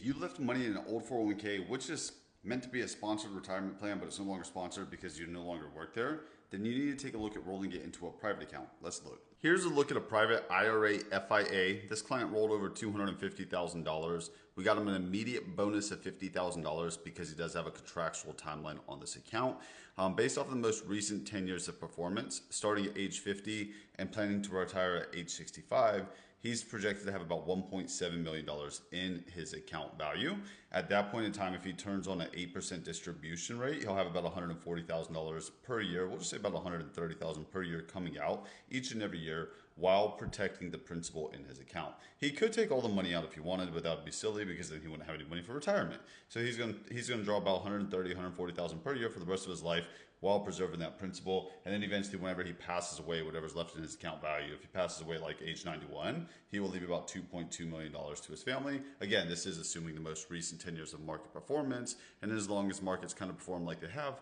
If you left money in an old 401k, which is meant to be a sponsored retirement plan, but it's no longer sponsored because you no longer work there, then you need to take a look at rolling it into a private account. Let's look. Here's a look at a private IRA FIA. This client rolled over $250,000. We got him an immediate bonus of $50,000 because he does have a contractual timeline on this account. Based off of the most recent 10 years of performance, starting at age 50 and planning to retire at age 65, he's projected to have about $1.7 million in his account value. At that point in time, if he turns on an 8% distribution rate, he'll have about $140,000 per year. We'll just say about $130,000 per year coming out each and every year while protecting the principal in his account. He could take all the money out if he wanted, but that would be silly because then he wouldn't have any money for retirement. So he's going to draw about $130,000, $140,000 per year for the rest of his life while preserving that principal. And then eventually, whenever he passes away, whatever's left in his account value, if he passes away like age 91, he will leave about $2.2 million to his family. Again, this is assuming the most recent 10 years of market performance. And as long as markets kind of perform like they have,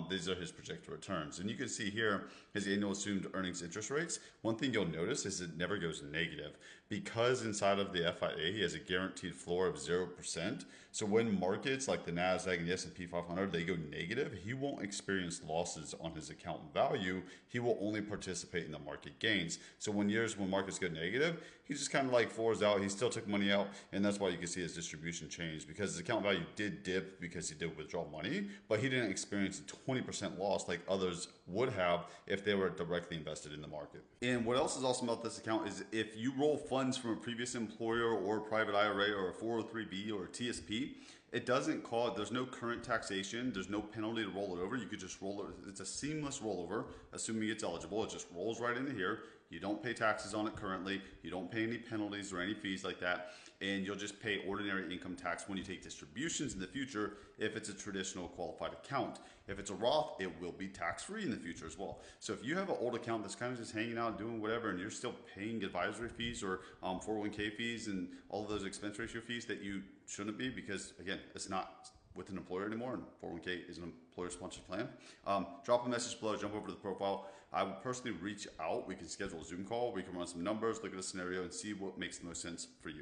these are his projected returns. And you can see here his annual assumed earnings interest rates. One thing you'll notice is it never goes negative because inside of the FIA, he has a guaranteed floor of 0%. So when markets like the NASDAQ and the S&P 500, they go negative, he won't experience losses on his account value. He will only participate in the market gains. So when markets go negative, he just kind of like floors out. He still took money out, and that's why you can see his distribution change because his account value did dip because he did withdraw money, but he didn't experience a 20% loss like others would have if they were directly invested in the market. And what else is awesome about this account is if you roll funds from a previous employer or a private IRA or a 403B or a TSP, it doesn't call it, there's no current taxation, there's no penalty to roll it over. You could just roll it, it's a seamless rollover, assuming it's eligible. It just rolls right into here. You don't pay taxes on it currently. You don't pay any penalties or any fees like that. And you'll just pay ordinary income tax when you take distributions in the future if it's a traditional qualified account. If it's a Roth, it will be tax-free in the future as well. So if you have an old account that's kind of just hanging out doing whatever and you're still paying advisory fees or 401k fees and all of those expense ratio fees that you shouldn't be because, again, it's not with an employer anymore and 401k is an employer-sponsored plan, drop a message below, jump over to the profile. I will personally reach out. We can schedule a Zoom call. We can run some numbers, look at a scenario, and see what makes the most sense for you.